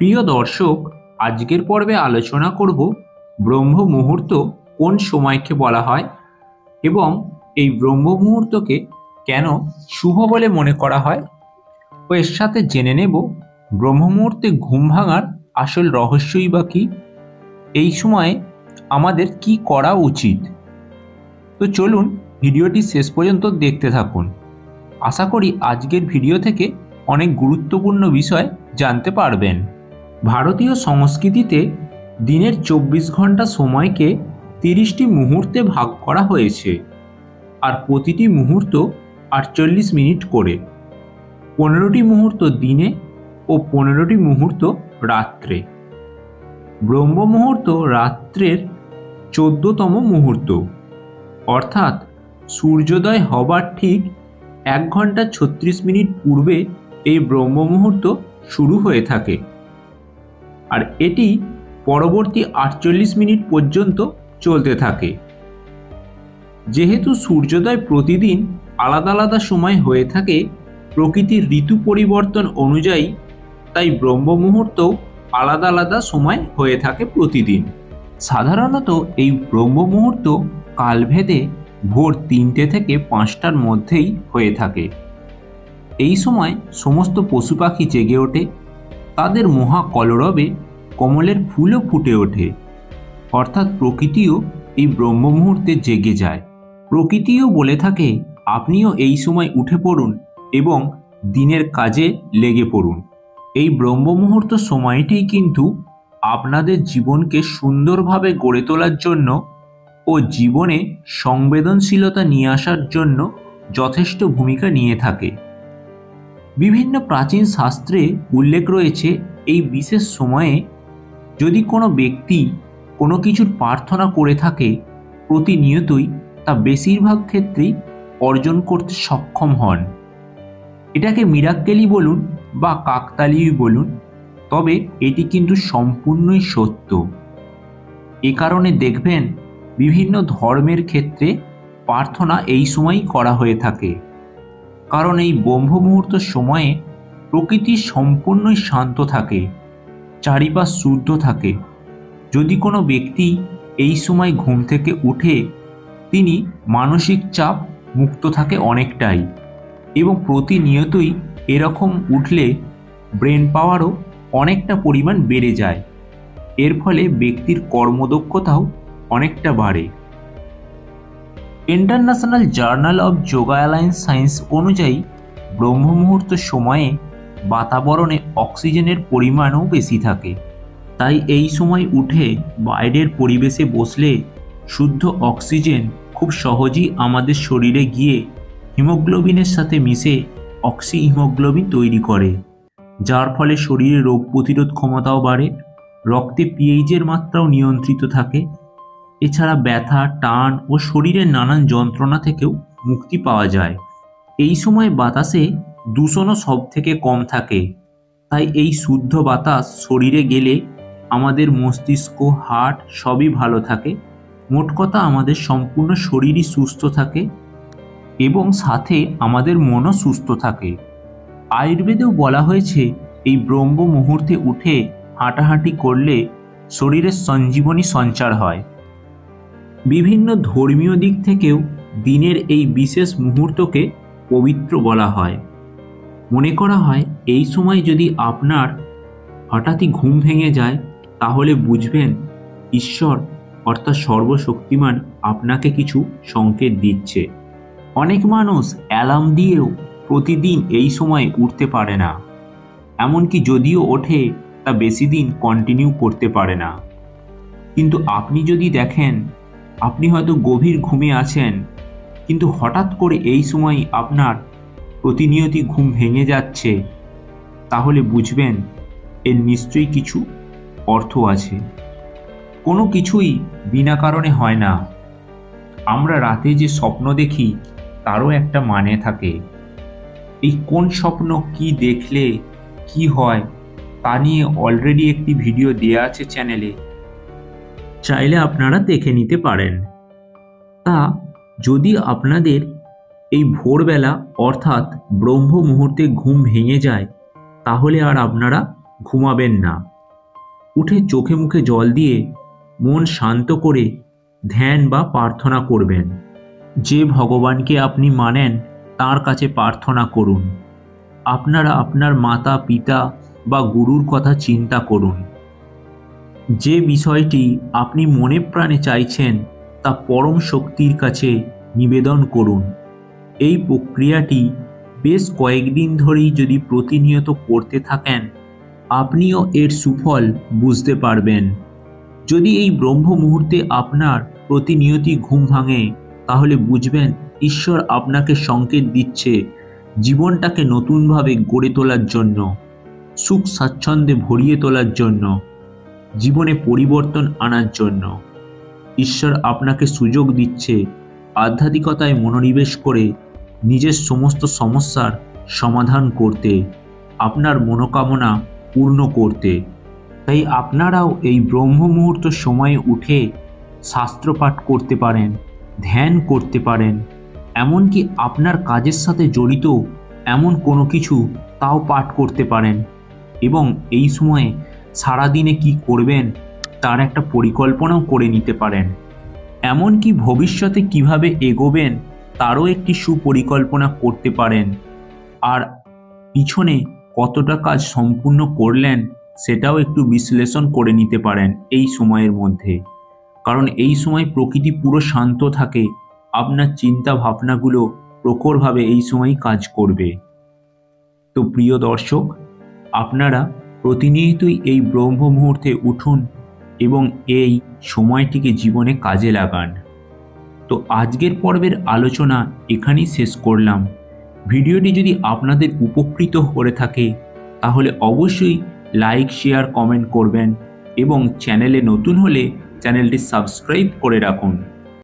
প্রিয় দর্শক, আজকের পর্বে আলোচনা করব ব্রহ্ম মুহূর্ত কোন সময়কে বলা হয় এবং এই ব্রহ্ম মুহূর্তকে কেন শুভ বলে মনে করা হয় ও এর সাথে জেনে নেব ব্রহ্ম মুহূর্তে ঘুম ভাঙার আসল রহস্যই বা কী, এই সময়ে আমাদের কি করা উচিত। তো চলুন ভিডিওটি শেষ পর্যন্ত দেখতে থাকুন। আশা করি আজকের ভিডিও থেকে অনেক গুরুত্বপূর্ণ বিষয় জানতে পারবেন। ভারতীয় সংস্কৃতিতে দিনের 24 ঘন্টা সময়কে 30টি মুহূর্তে ভাগ করা হয়েছে, আর প্রতিটি মুহূর্ত 48 মিনিট করে। 15টি মুহূর্ত দিনে ও 15টি মুহূর্ত রাত্রে। ব্রহ্ম মুহূর্ত রাত্রের 14তম মুহূর্ত, অর্থাৎ সূর্যোদয় হবার ঠিক 1 ঘন্টা 36 মিনিট পূর্বে এই ব্রহ্ম মুহূর্ত শুরু হয়ে থাকে, আর এটি পরবর্তী 48 মিনিট পর্যন্ত চলতে থাকে। যেহেতু সূর্যোদয় প্রতিদিন আলাদা আলাদা সময় হয়ে থাকে প্রকৃতির ঋতু পরিবর্তন অনুযায়ী, তাই ব্রহ্ম মুহূর্তও আলাদা আলাদা সময় হয়ে থাকে প্রতিদিন। সাধারণত এই ব্রহ্ম মুহূর্ত কালভেদে ভোর 3টে থেকে 5টার মধ্যেই হয়ে থাকে। এই সময় সমস্ত পশু পাখি জেগে ওঠে, তাদের মহা কলরবে কমলের ফুলও ফুটে ওঠে, অর্থাৎ প্রকৃতিও এই ব্রহ্ম মুহূর্তে জেগে যায়। প্রকৃতিও বলে থাকে আপনিও এই সময় উঠে পড়ুন এবং দিনের কাজে লেগে পড়ুন। এই ব্রহ্ম মুহূর্ত সময়টিই কিন্তু আপনাদের জীবনকে সুন্দরভাবে গড়ে তোলার জন্য ও জীবনে সংবেদনশীলতা নিয়ে আসার জন্য যথেষ্ট ভূমিকা নিয়ে থাকে। বিভিন্ন প্রাচীন শাস্ত্রে উল্লেখ রয়েছে এই বিশেষ সময়ে যদি কোনো ব্যক্তি কোনো কিছুর প্রার্থনা করে থাকে, প্রতিনিয়তই তা বেশিরভাগ ক্ষেত্রেই অর্জন করতে সক্ষম হন। এটাকে মিরাক্কেলই বলুন বা কাকতালীয়ই বলুন, তবে এটি কিন্তু সম্পূর্ণই সত্য। এ কারণে দেখবেন বিভিন্ন ধর্মের ক্ষেত্রে প্রার্থনা এই সময়ই করা হয়ে থাকে, কারণ এই ব্রহ্ম মুহূর্ত সময়ে প্রকৃতি সম্পূর্ণই শান্ত থাকে, চারিপাশ শুদ্ধ থাকে। যদি কোনো ব্যক্তি এই সময় ঘুম থেকে উঠে, তিনি মানসিক চাপ মুক্ত থাকে অনেকটাই, এবং প্রতিনিয়তই এরকম উঠলে ব্রেন পাওয়ারও অনেকটা পরিমাণ বেড়ে যায়। এর ফলে ব্যক্তির কর্মদক্ষতাও অনেকটা বাড়ে। International journal of yoga alliance science অনুযায়ী ব্রহ্ম মুহূর্ত সময়ে বাতাবরণে অক্সিজেনের পরিমাণও বেশি থাকে, তাই এই সময় উঠে বাইরের পরিবেশে বসলে শুদ্ধ অক্সিজেন খুব সহজেই আমাদের শরীরে গিয়ে হিমোগ্লোবিনের সাথে মিশে অক্সি হিমোগ্লোবিন তৈরি করে, যার ফলে শরীরে রোগ প্রতিরোধ ক্ষমতাও বাড়ে, রক্তে পিএইচের মাত্রাও নিয়ন্ত্রিত থাকে। এছাড়া ব্যথা, টান ও শরীরের নানান যন্ত্রণা থেকেও মুক্তি পাওয়া যায়। এই সময় বাতাসে দূষণও সব থেকে কম থাকে, তাই এই শুদ্ধ বাতাস শরীরে গেলে আমাদের মস্তিষ্ক, হার্ট সবই ভালো থাকে। মোট কথা আমাদের সম্পূর্ণ শরীরই সুস্থ থাকে এবং সাথে আমাদের মনও সুস্থ থাকে। আয়ুর্বেদেও বলা হয়েছে এই ব্রহ্ম মুহূর্তে উঠে হাঁটাহাঁটি করলে শরীরের সঞ্জীবনী সঞ্চার হয়। বিভিন্ন ধর্মীয় দিক থেকেও দিনের এই বিশেষ মুহূর্তকে পবিত্র বলা হয়। মনে করা হয় এই সময় যদি আপনার হঠাৎই ঘুম ভেঙে যায়, তাহলে বুঝবেন ঈশ্বর অর্থাৎ সর্বশক্তিমান আপনাকে কিছু সংকেত দিচ্ছে। অনেক মানুষ অ্যালার্ম দিয়েও প্রতিদিন এই সময় উঠতে পারে না, এমনকি যদিও ওঠে তা বেশি দিন কন্টিনিউ করতে পারে না। কিন্তু আপনি যদি দেখেন আপনি হয়তো গভীর ঘুমে আছেন, কিন্তু হঠাৎ করে এই সময় আপনার প্রতিনিয়তই ঘুম ভেঙে যাচ্ছে, তাহলে বুঝবেন এর নিশ্চয়ই কিছু অর্থ আছে। কোনো কিছুই বিনা কারণে হয় না। আমরা রাতে যে স্বপ্ন দেখি তারও একটা মানে থাকে। এই কোন স্বপ্ন কি দেখলে কি হয় তা নিয়ে অলরেডি একটি ভিডিও দেওয়া আছে চ্যানেলে, চাইলে আপনারা দেখে নিতে পারেন। তা যদি আপনাদের এই ভোরবেলা অর্থাৎ ব্রহ্ম মুহূর্তে ঘুম ভেঙে যায়, তাহলে আর আপনারা ঘুমাবেন না। উঠে চোখে মুখে জল দিয়ে মন শান্ত করে ধ্যান বা প্রার্থনা করবেন। যে ভগবানকে আপনি মানেন তার কাছে প্রার্থনা করুন। আপনারা আপনার মাতা পিতা বা গুরুর কথা চিন্তা করুন। যে বিষয়টি আপনি মনে প্রাণে চাইছেন তা পরম শক্তির কাছে নিবেদন করুন। এই প্রক্রিয়াটি বেশ কয়েকদিন ধরেই যদি প্রতিনিয়ত করতে থাকেন, আপনিও এর সুফল বুঝতে পারবেন। যদি এই ব্রহ্ম মুহূর্তে আপনার প্রতিনিয়তই ঘুম ভাঙে, তাহলে বুঝবেন ঈশ্বর আপনাকে সংকেত দিচ্ছে জীবনটাকে নতুনভাবে গড়ে তোলার জন্য, সুখ স্বাচ্ছন্দ্যে ভরিয়ে তোলার জন্য, জীবনে পরিবর্তন আনার জন্য। ঈশ্বর আপনাকে সুযোগ দিচ্ছে আধ্যাত্মিকতায় মনোনিবেশ করে নিজের সমস্ত সমস্যার সমাধান করতে, আপনার মনোকামনা পূর্ণ করতে। তাই আপনারাও এই ব্রহ্ম মুহূর্ত সময়ে উঠে শাস্ত্রপাঠ করতে পারেন, ধ্যান করতে পারেন, এমনকি আপনার কাজের সাথে জড়িত এমন কোনো কিছু তাও পাঠ করতে পারেন এবং এই সময়ে সারাদিনে কি করবেন তার একটা পরিকল্পনাও করে নিতে পারেন। এমনকি ভবিষ্যতে কিভাবে এগোবেন তারও একটি সুপরিকল্পনা করতে পারেন। আর পিছনে কতটা কাজ সম্পূর্ণ করলেন সেটাও একটু বিশ্লেষণ করে নিতে পারেন এই সময়ের মধ্যে। কারণ এই সময় প্রকৃতি পুরো শান্ত থাকে, আপনার চিন্তা ভাবনাগুলো প্রখরভাবে এই সময়ই কাজ করবে। তো প্রিয় দর্শক, আপনারা প্রতিনিয়তই এই ব্রহ্ম মুহূর্তে উঠুন এবং এই সময়টিকে জীবনে কাজে লাগান। তো আজকের পর্বের আলোচনা এখানেই শেষ করলাম। ভিডিওটি যদি আপনাদের উপকৃত করে থাকে তাহলে অবশ্যই লাইক, শেয়ার, কমেন্ট করবেন এবং চ্যানেলে নতুন হলে চ্যানেলটি সাবস্ক্রাইব করে রাখুন।